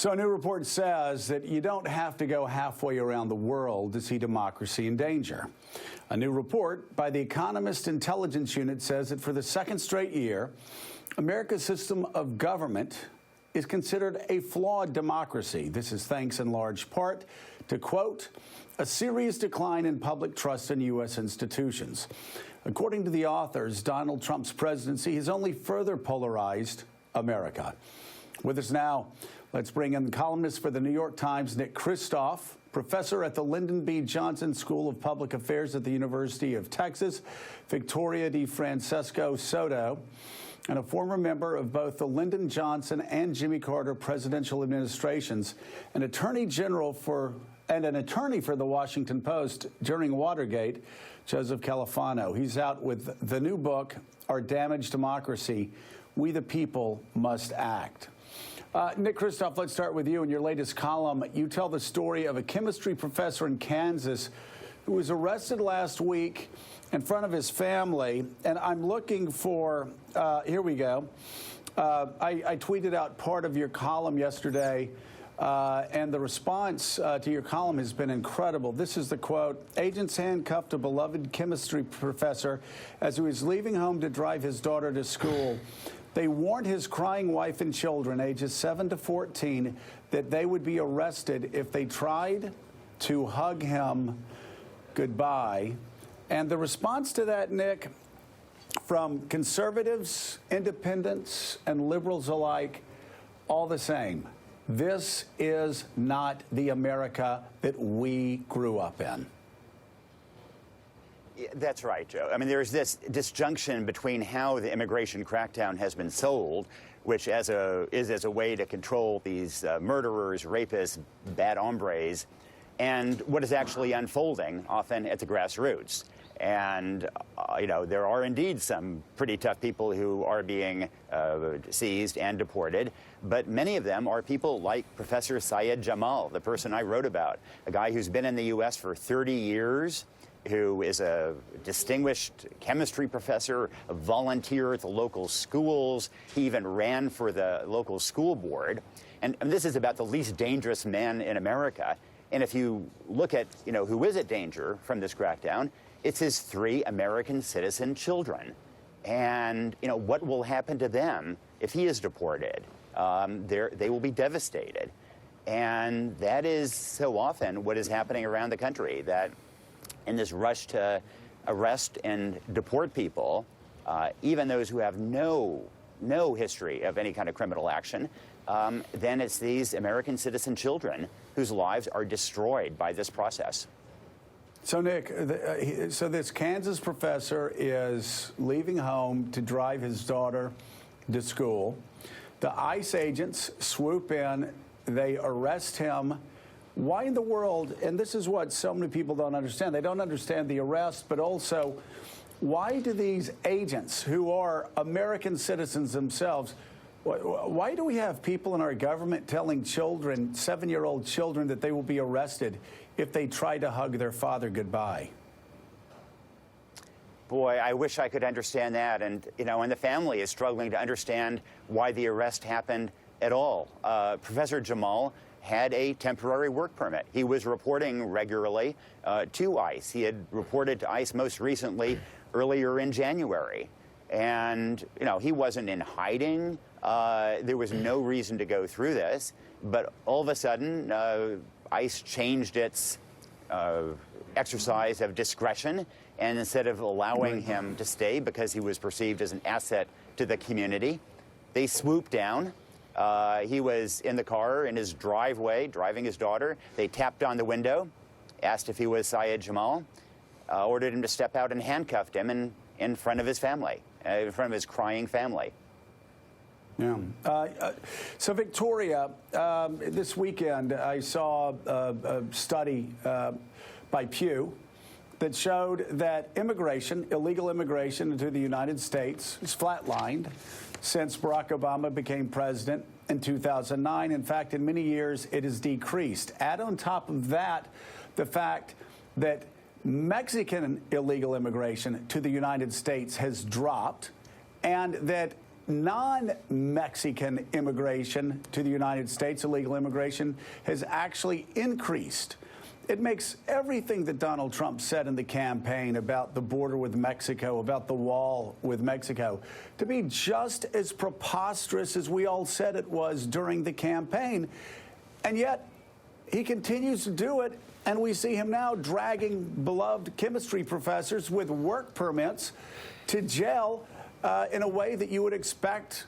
So a new report says that you don't have to go halfway around the world to see democracy in danger. A new report by the Economist Intelligence Unit says that for the second straight year, America's system of government is considered a flawed democracy. This is thanks in large part to, quote, a serious decline in public trust in U.S. institutions. According to the authors, Donald Trump's presidency has only further polarized America. With us now, let's bring in columnist for the New York Times, Nick Kristof, professor at the Lyndon B. Johnson School of Public Affairs at the University of Texas, Victoria DeFrancesco Soto, and a former member of both the Lyndon Johnson and Jimmy Carter presidential administrations, an attorney for the Washington Post during Watergate, Joseph Califano. He's out with the new book, Our Damaged Democracy, We the People Must Act. Nick Kristof, let's start with you. In your latest column, you tell the story of a chemistry professor in Kansas who was arrested last week in front of his family. And I'm looking for, here we go. I tweeted out part of your column yesterday, and the response to your column has been incredible. This is the quote: agents handcuffed a beloved chemistry professor as he was leaving home to drive his daughter to school. They warned his crying wife and children, ages 7 to 14, that they would be arrested if they tried to hug him goodbye. And the response to that, Nick, from conservatives, independents, and liberals alike, all the same. This is not the America that we grew up in. That's right, Joe. I mean, there's this disjunction between how the immigration crackdown has been sold, which is as a way to control these murderers, rapists, bad hombres, and what is actually unfolding, often at the grassroots. And, you know, there are indeed some pretty tough people who are being seized and deported, but many of them are people like Professor Syed Jamal, the person I wrote about, a guy who's been in the U.S. for 30 years, who is a distinguished chemistry professor, a volunteer at the local schools. He even ran for the local school board. And this is about the least dangerous man in America. And if you look at, you know, who is at danger from this crackdown, it's his 3 American citizen children. And, you know, what will happen to them if he is deported? They will be devastated. And that is so often what is happening around the country, that in this rush to arrest and deport people, even those who have no history of any kind of criminal action, then it's these American citizen children whose lives are destroyed by this process. So, Nick, so this Kansas professor is leaving home to drive his daughter to school. The ICE agents swoop in. They arrest him. Why in the world, and this is what so many people don't understand, they don't understand the arrest, but also why do these agents, who are American citizens themselves, why do we have people in our government telling children, 7-year-old children, that they will be arrested if they try to hug their father goodbye? Boy, I wish I could understand that. And, you know, and the family is struggling to understand why the arrest happened at all. Professor Jamal had a temporary work permit. He was reporting regularly to ICE. He had reported to ICE most recently earlier in January. And, you know, he wasn't in hiding. There was no reason to go through this. But all of a sudden, ICE changed its exercise of discretion. And instead of allowing him to stay because he was perceived as an asset to the community, they swooped down. He was in the car in his driveway, driving his daughter. They tapped on the window, asked if he was Syed Jamal, ordered him to step out, and handcuffed him in front of his family, in front of his crying family. Yeah. So, Victoria, this weekend I saw a study by Pew that showed that immigration, illegal immigration into the United States, is flatlined since Barack Obama became president in 2009. In fact, in many years, it has decreased. Add on top of that the fact that Mexican illegal immigration to the United States has dropped, and that non-Mexican immigration to the United States, illegal immigration, has actually increased. It makes everything that Donald Trump said in the campaign about the border with Mexico, about the wall with Mexico, to be just as preposterous as we all said it was during the campaign. And yet, he continues to do it, and we see him now dragging beloved chemistry professors with work permits to jail in a way that you would expect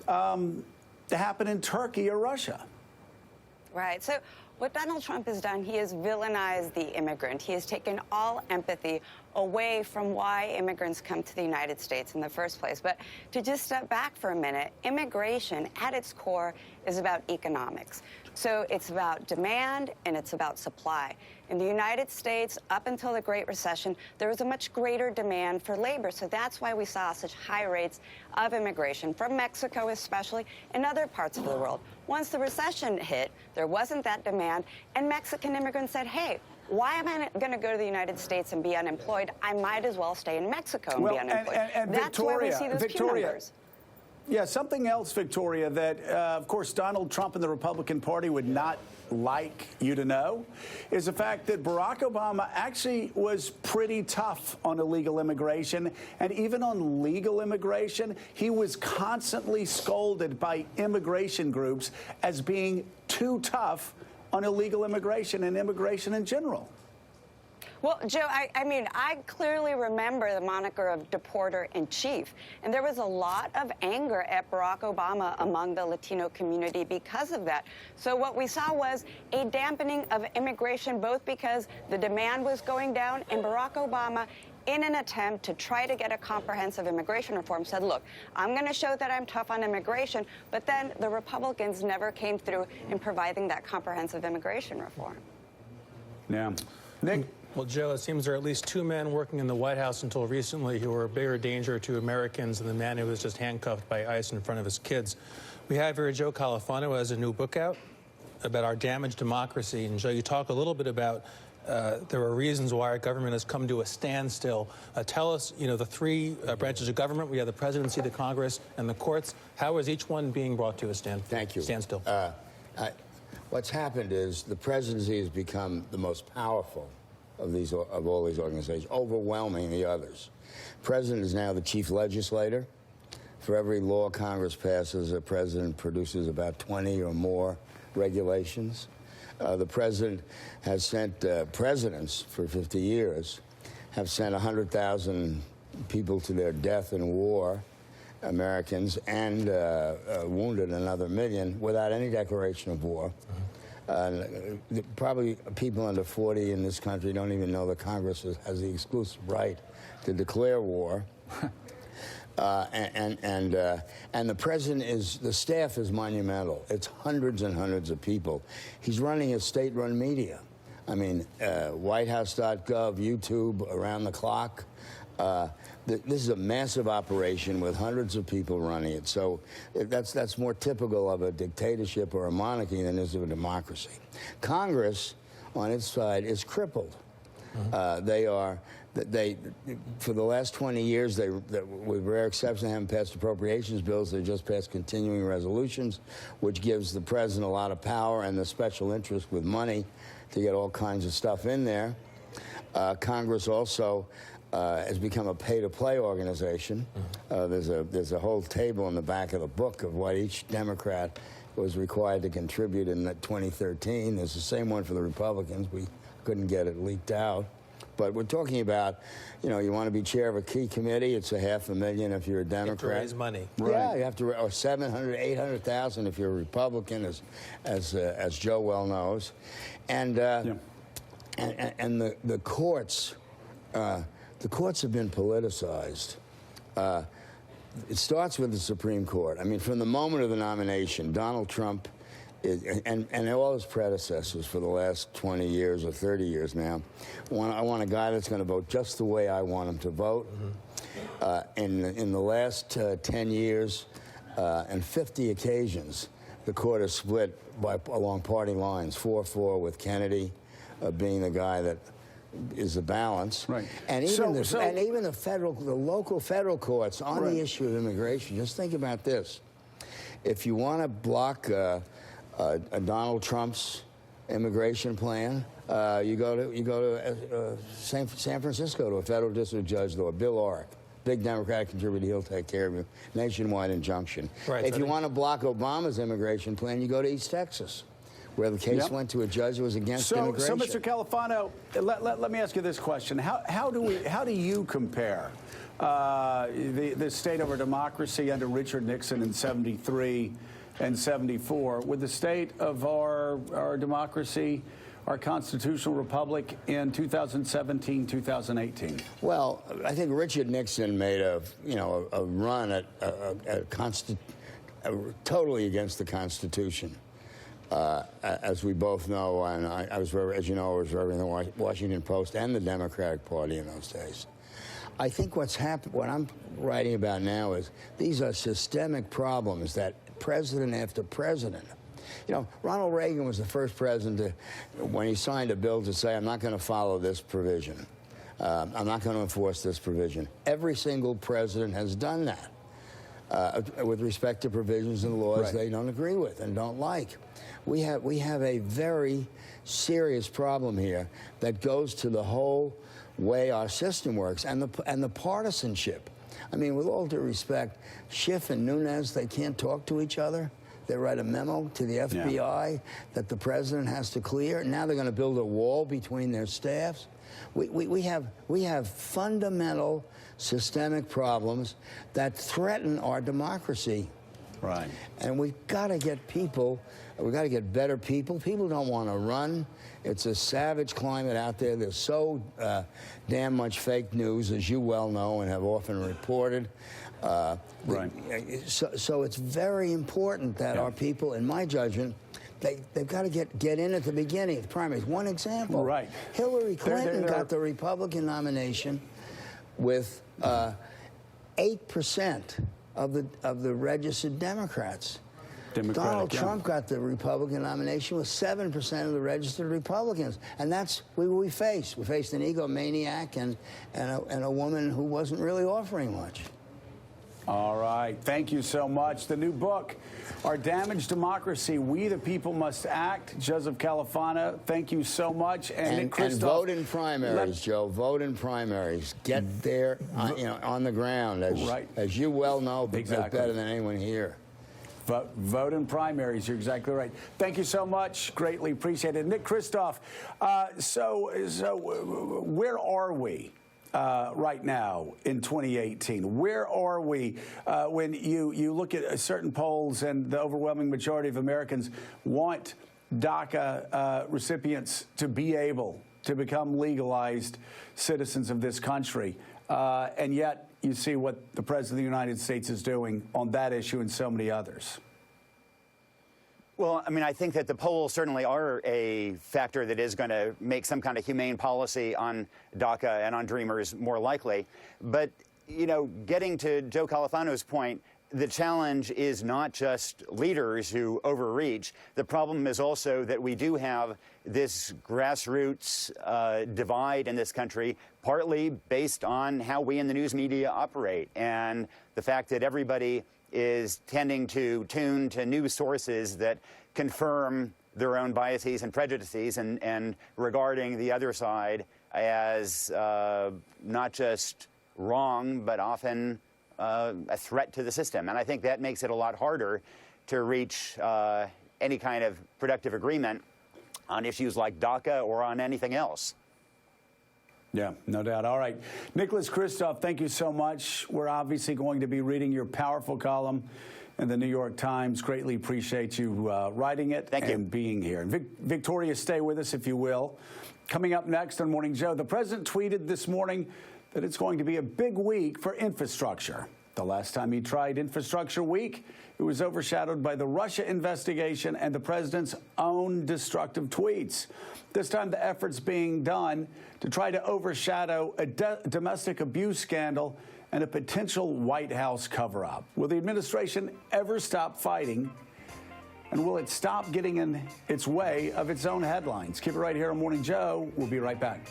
to happen in Turkey or Russia. Right. So what Donald Trump has done, he has villainized the immigrant. He has taken all empathy away from why immigrants come to the United States in the first place. But to just step back for a minute, immigration at its core is about economics. So it's about demand and it's about supply. In the United States, up until the Great Recession, there was a much greater demand for labor. So that's why we saw such high rates of immigration from Mexico, especially, and other parts of the world. Once the recession hit, there wasn't that demand, and Mexican immigrants said, hey, why am I going to go to the United States and be unemployed? I might as well stay in Mexico and be unemployed. And that's why we see those Q numbers. Yeah, something else, Victoria, that, of course, Donald Trump and the Republican Party would not like you to know, is the fact that Barack Obama actually was pretty tough on illegal immigration. And even on legal immigration, he was constantly scolded by immigration groups as being too tough on illegal immigration and immigration in general. Well, Joe, I mean, I clearly remember the moniker of deporter-in-chief, and there was a lot of anger at Barack Obama among the Latino community because of that. So what we saw was a dampening of immigration, both because the demand was going down, and Barack Obama, in an attempt to try to get a comprehensive immigration reform, said, look, I'm going to show that I'm tough on immigration, but then the Republicans never came through in providing that comprehensive immigration reform. Yeah. Nick? Well, Joe, it seems there are at least two men working in the White House until recently who were a bigger danger to Americans than the man who was just handcuffed by ICE in front of his kids. We have here Joe Califano has a new book out about our damaged democracy. And Joe, you talk a little bit about there are reasons why our government has come to a standstill. Tell us, you know, the three branches of government. We have the presidency, the Congress, and the courts. How is each one being brought to a standstill? What's happened is the presidency has become the most powerful of all these organizations, overwhelming the others. President is now the chief legislator. For every law Congress passes, the president produces about 20 or more regulations. The president has sent presidents for 50 years, have sent 100,000 people to their death in war, Americans, and wounded another million without any declaration of war. Probably people under 40 in this country don't even know that Congress has the exclusive right to declare war. And the president the staff is monumental. It's hundreds and hundreds of people. He's running a state-run media. I mean, WhiteHouse.gov, YouTube, around the clock. This is a massive operation with hundreds of people running it. So that's more typical of a dictatorship or a monarchy than is of a democracy. Congress, on its side, is crippled. They for the last 20 years, with rare exception, haven't passed appropriations bills. They just passed continuing resolutions, which gives the president a lot of power and the special interest with money to get all kinds of stuff in there. Congress also has become a pay-to-play organization. There's a whole table in the back of the book of what each Democrat was required to contribute in 2013. There's the same one for the Republicans. We couldn't get it leaked out. But we're talking about, you know, you want to be chair of a key committee, it's $500,000 if you're a Democrat. You have to raise money. Right. Yeah, you have to, or 700, 800,000 if you're a Republican, as Joe well knows. And the courts, the courts have been politicized. It starts with the Supreme Court. I mean, from the moment of the nomination, Donald Trump and all his predecessors for the last 20 years or 30 years now, I want a guy that's going to vote just the way I want him to vote. In the last 10 years and 50 occasions, the court has split along party lines, 4-4 with Kennedy being the guy that is the balance. Right. And even the local federal courts on the issue of immigration. Just think about this: if you want to block Donald Trump's immigration plan, you go to San Francisco to a federal district judge, though, Bill Orrick, big Democratic contributor. He'll take care of you. Nationwide injunction. Right, if you want to block Obama's immigration plan, you go to East Texas, where the case went to a judge who was against immigration. So, Mr. Califano, let me ask you this question: How do you compare the state of our democracy under Richard Nixon in '73 and '74 with the state of our democracy, our constitutional republic, in 2017, 2018? Well, I think Richard Nixon made a run at totally against the Constitution. As we both know, and I was, as you know, I was representing the Washington Post and the Democratic Party in those days. I think what's happened, what I'm writing about now, is these are systemic problems that president after president. You know, Ronald Reagan was the first president to, when he signed a bill, to say, I'm not going to follow this provision. I'm not going to enforce this provision. Every single president has done that with respect to provisions and laws they don't agree with and don't like. We have a very serious problem here that goes to the whole way our system works and the partisanship. I mean, with all due respect, Schiff and Nunes, they can't talk to each other. They write a memo to the FBI that the president has to clear. Now they're going to build a wall between their staffs. We have fundamental systemic problems that threaten our democracy. Right. And we've got to get we've got to get better people. People don't want to run. It's a savage climate out there. There's so damn much fake news, as you well know and have often reported. So it's very important that our people, in my judgment, they've got to get in at the beginning of the primaries. One example. Right. Hillary Clinton got the Republican nomination with 8% of the registered Democrats. Donald Trump got the Republican nomination with 7% of the registered Republicans. And that's what we faced. We faced an egomaniac and a woman who wasn't really offering much. All right. Thank you so much. The new book, Our Damaged Democracy, We the People Must Act. Joseph Califano, thank you so much. And Nick Kristof, and vote in primaries, Joe. Vote in primaries. Get there on the ground. As you well know, better than anyone here. Vote in primaries. You're exactly right. Thank you so much. Greatly appreciated. Nick Kristof, so where are we right now in 2018? Where are we when you look at certain polls and the overwhelming majority of Americans want DACA recipients to be able to become legalized citizens of this country, and yet you see what the President of the United States is doing on that issue and so many others? Well, I mean, I think that the polls certainly are a factor that is going to make some kind of humane policy on DACA and on Dreamers more likely. But, you know, getting to Joe Califano's point, the challenge is not just leaders who overreach. The problem is also that we do have this grassroots divide in this country, partly based on how we in the news media operate and the fact that everybody is tending to tune to news sources that confirm their own biases and prejudices and regarding the other side as not just wrong, but often a threat to the system. And I think that makes it a lot harder to reach any kind of productive agreement on issues like DACA or on anything else. Yeah, no doubt. All right. Nicholas Kristof, thank you so much. We're obviously going to be reading your powerful column in the New York Times. Greatly appreciate you writing it and being here. Victoria, stay with us if you will. Coming up next on Morning Joe, the president tweeted this morning that it's going to be a big week for infrastructure. The last time he tried Infrastructure Week, it was overshadowed by the Russia investigation and the president's own destructive tweets. This time, the effort's being done to try to overshadow a domestic abuse scandal and a potential White House cover-up. Will the administration ever stop fighting? And will it stop getting in its way of its own headlines? Keep it right here on Morning Joe. We'll be right back.